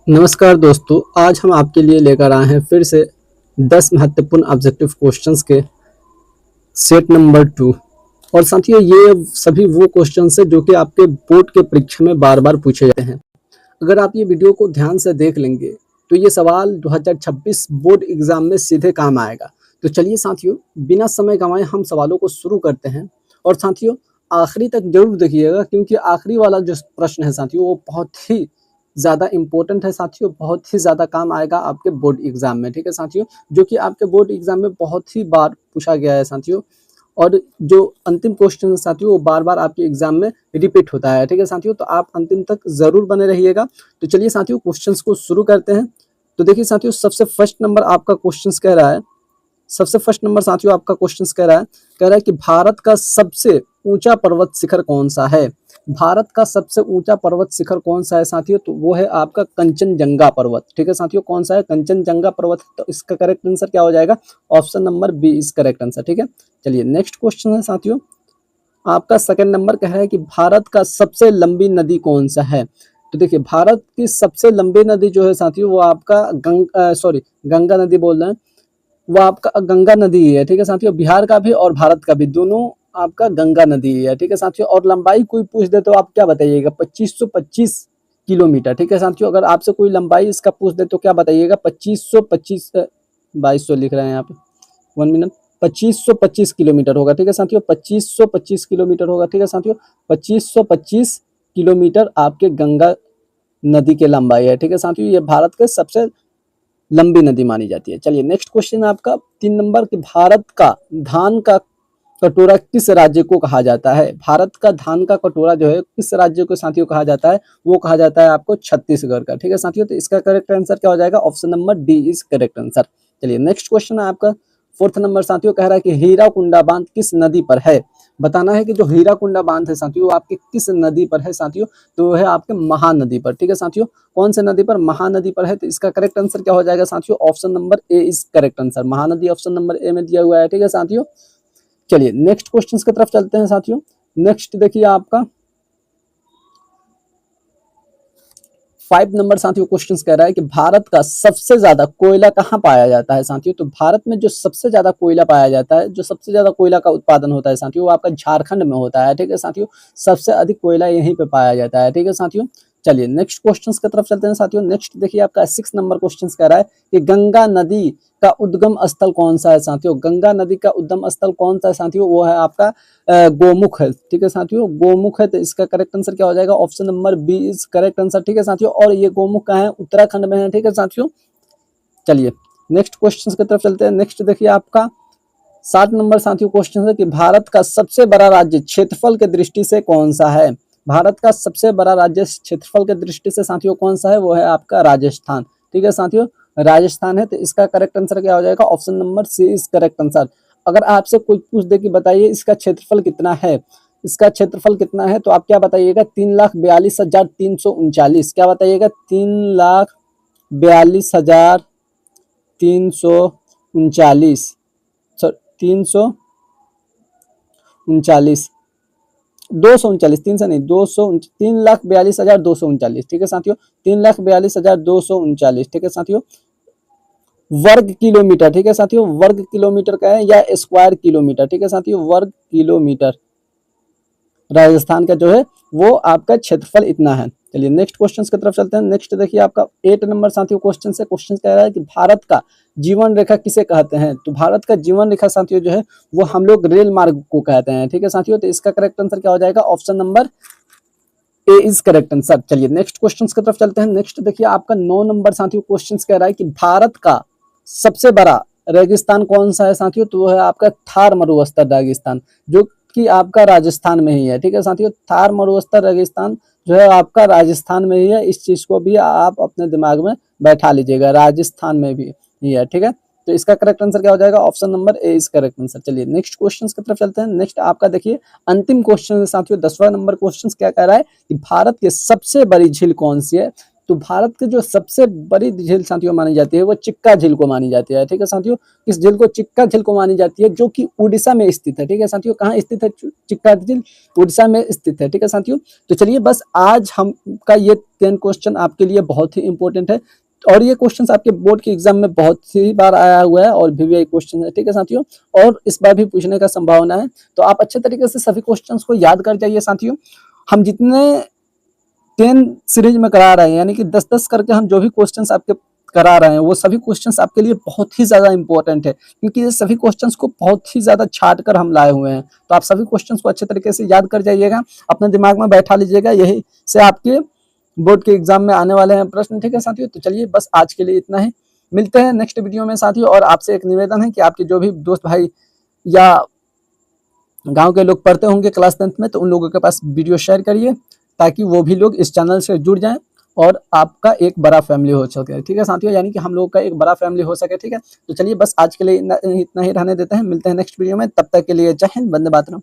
नमस्कार दोस्तों, आज हम आपके लिए लेकर आए हैं फिर से 10 महत्वपूर्ण ऑब्जेक्टिव क्वेश्चंस के सेट नंबर 2। और साथियों, ये सभी वो क्वेश्चंस हैं जो कि आपके बोर्ड के परीक्षा में बार-बार पूछे जाते हैं। अगर आप ये वीडियो को ध्यान से देख लेंगे तो ये सवाल 2026 बोर्ड एग्जाम में सीधे काम आएगा। तो चलिए साथियों, बिना समय गंवाए हम सवालों को शुरू करते हैं। और साथियों, आखिरी तक जरूर देखिएगा, क्योंकि आखिरी वाला जो प्रश्न है साथियों, वो बहुत ही ज़्यादा इम्पोर्टेंट है साथियों, बहुत ही ज़्यादा काम आएगा आपके बोर्ड एग्जाम में। ठीक है साथियों, जो कि आपके बोर्ड एग्जाम में बहुत ही बार पूछा गया है साथियों। और जो अंतिम क्वेश्चन है साथियों, वो बार-बार आपके एग्जाम में रिपीट होता है। ठीक है साथियों, तो आप अंतिम तक ज़रूर बने रहिएगा। तो चलिए साथियों, क्वेश्चंस को शुरू करते हैं। तो देखिए साथियों, सबसे फर्स्ट नंबर आपका क्वेश्चंस कह रहा है, सबसे फर्स्ट नंबर साथियों आपका क्वेश्चंस कह रहा है कि भारत का सबसे ऊंचा पर्वत शिखर कौन सा है। भारत का सबसे ऊंचा पर्वत शिखर कौन सा है साथियों, तो वो है आपका कंचनजंगा पर्वत। ठीक है साथियों, कौन सा है? कंचनजंगा पर्वत। तो इसका करेक्ट आंसर क्या हो जाएगा? Option number B is correct answer. ठीक है, चलिए नेक्स्ट क्वेश्चन है साथियों, आपका सेकंड नंबर कह रहा है कि भारत का सबसे लंबी नदी कौन सा है। तो देखिए, भारत की सबसे लंबी नदी जो है साथियों, वो आपका गंगा नदी बोल रहे हैं, वो आपका गंगा नदी ही है। ठीक है साथियों, बिहार का भी और भारत का भी, दोनों आपका गंगा नदी ही है। ठीक है साथियों, और लंबाई कोई पूछ दे तो आप क्या बताइएगा? 2525 किलोमीटर। ठीक है साथियों, अगर आपसे कोई लंबाई इसका पूछ दे तो क्या बताइएगा? 2525 2200 लिख रहे हैं यहाँ पे, 1 मिनट, 2525 किलोमीटर होगा। ठीक है साथियों, 2525 किलोमीटर होगा। ठीक है साथियों, 2525 किलोमीटर आपके गंगा नदी के लंबाई है। ठीक है साथियों, ये भारत के सबसे लंबी नदी मानी जाती है। चलिए नेक्स्ट क्वेश्चन है आपका 3 नंबर कि भारत का धान का कटोरा किस राज्य को कहा जाता है। भारत का धान का कटोरा जो है किस राज्य को साथियों कहा जाता है? वो कहा जाता है आपको छत्तीसगढ़ का। ठीक है साथियों, तो इसका करेक्ट आंसर क्या हो जाएगा? Option number D is correct answer. चलिए नेक्स्ट क्वेश्चन है आपका 4th नंबर साथियों, कह रहा है कि हीराकुंडा बांध किस नदी पर है। बताना है कि जो हीराकुंडा बांध है साथियों, वो आपके किस नदी पर है साथियों, तो वो है आपके महानदी पर। ठीक है साथियों, कौन से नदी पर? महानदी पर है। तो इसका करेक्ट आंसर क्या हो जाएगा साथियों? Option number A is correct answer. Mahanadi option number A में दिया हुआ है। ठीक है साथियों, चलिए नेक्स्ट क्वेश्चन की तरफ चलते हैं साथियों। नेक्स्ट देखिए आपका 5 नंबर साथियों क्वेश्चन कह रहा है कि भारत का सबसे ज्यादा कोयला कहाँ पाया जाता है साथियों। तो भारत में जो सबसे ज्यादा कोयला पाया जाता है, जो सबसे ज्यादा कोयला का उत्पादन होता है साथियों, वो आपका झारखंड में होता है। ठीक है साथियों, सबसे अधिक कोयला यहीं पे पाया जाता है। ठीक है साथियों, चलिए नेक्स्ट क्वेश्चंस की तरफ चलते हैं साथियों। नेक्स्ट देखिए आपका 6 नंबर क्वेश्चन कह रहा है कि गंगा नदी का उद्गम स्थल कौन सा है साथियों। गंगा नदी का उद्गम स्थल कौन सा है साथियों? वो है आपका गोमुख है। ठीक है साथियों, गोमुख है। तो इसका करेक्ट आंसर क्या हो जाएगा? Option number B is correct answer. ठीक है साथियों, और ये गोमुख कहाँ है? उत्तराखंड में है। ठीक है साथियों, चलिए नेक्स्ट क्वेश्चन की तरफ चलते हैं। नेक्स्ट देखिए आपका 7 नंबर साथियों क्वेश्चन है कि भारत का सबसे बड़ा राज्य क्षेत्रफल के दृष्टि से कौन सा है। भारत का सबसे बड़ा राज्य क्षेत्रफल के दृष्टि से साथियों कौन सा है? वो है आपका राजस्थान। ठीक है साथियों, राजस्थान है। तो इसका करेक्ट आंसर क्या हो जाएगा? Option number C is correct answer. अगर आपसे कोई पूछ दे कि बताइए इसका क्षेत्रफल कितना है, इसका क्षेत्रफल कितना है, तो आप क्या बताइएगा? 3,42,339। क्या बताइएगा? 3,42,339, 339, 239, 3 से नहीं, 200, 3,42,239। ठीक है साथियों, 3,42,239। ठीक है साथियों, वर्ग किलोमीटर। ठीक है साथियों, वर्ग किलोमीटर का है या स्क्वायर किलोमीटर। ठीक है साथियों, वर्ग किलोमीटर राजस्थान का जो है वो आपका क्षेत्रफल इतना है। चलिए नेक्स्ट क्वेश्चन की तरफ चलते हैं। नेक्स्ट देखिए आपका 8 नंबर साथियों क्वेश्चन से क्वेश्चन कह रहा है कि भारत का जीवन रेखा किसे कहते हैं। तो भारत का जीवन रेखा साथियों जो है वो हम लोग रेल मार्ग को कहते हैं। ठीक है साथियों, तो इसका करेक्ट आंसर क्या हो जाएगा? Option number A is correct answer. चलिए नेक्स्ट क्वेश्चन की तरफ चलते हैं। नेक्स्ट देखिए आपका 9 नंबर साथियों क्वेश्चन कह रहा है कि भारत का सबसे बड़ा रेगिस्तान कौन सा है साथियों, तो वो है आपका थार मरुस्थल रेगिस्तान, जो कि आपका राजस्थान में ही है। ठीक है साथियों, थार मरुस्थल रेगिस्तान जो है आपका राजस्थान में ही है। इस चीज को भी आप अपने दिमाग में बैठा लीजिएगा, राजस्थान में भी ही है। ठीक है, तो इसका करेक्ट आंसर क्या हो जाएगा? Option number A is correct answer. चलिए नेक्स्ट क्वेश्चन की तरफ चलते हैं। नेक्स्ट आपका देखिए अंतिम क्वेश्चन साथियों 10वां नंबर क्वेश्चन क्या कह रहा है कि भारत की सबसे बड़ी झील कौन सी है। तो भारत की जो सबसे बड़ी झील साथियों मानी जाती है वो चिक्का झील को मानी जाती है। ठीक है साथियों, इस झील को चिक्का झील को मानी जाती है, जो कि उड़ीसा में स्थित है। ठीक है साथियों, कहाँ स्थित है चिक्का झील? उड़ीसा में स्थित है। ठीक है साथियों, तो चलिए बस आज हम का ये 10 क्वेश्चन आपके लिए बहुत ही इंपॉर्टेंट है, और ये क्वेश्चंस आपके बोर्ड के एग्जाम में बहुत सी बार आया हुआ है और भी ये क्वेश्चन है। ठीक है साथियों, और इस बार भी पूछने का संभावना है, तो आप अच्छे तरीके से सभी क्वेश्चंस को याद कर जाइए साथियों। हम जितने 10 सीरीज में करा रहे हैं, यानी कि 10-10 करके हम जो भी क्वेश्चंस आपके करा रहे हैं, वो सभी क्वेश्चंस आपके लिए बहुत ही ज्यादा इंपॉर्टेंट है, क्योंकि ये सभी क्वेश्चंस को बहुत ही ज्यादा छाट कर हम लाए हुए हैं। तो आप सभी क्वेश्चंस को अच्छे तरीके से याद कर जाइएगा, अपने दिमाग में बैठा लीजिएगा, यही से आपके बोर्ड के एग्जाम में आने वाले हैं प्रश्न। ठीक है साथियों, तो चलिए बस आज के लिए इतना ही, मिलते हैं नेक्स्ट वीडियो में साथियों। और आपसे एक निवेदन है कि आपके जो भी दोस्त भाई या गांव के लोग पढ़ते होंगे क्लास 10th में, तो उन लोगों के पास वीडियो शेयर करिए, ताकि वो भी लोग इस चैनल से जुड़ जाएं और आपका एक बड़ा फैमिली हो सके। ठीक है साथियों, यानी कि हम लोग का एक बड़ा फैमिली हो सके। ठीक है, तो चलिए बस आज के लिए इतना ही रहने देते हैं, मिलते हैं नेक्स्ट वीडियो में, तब तक के लिए जय हिंद, वंदे मातरम।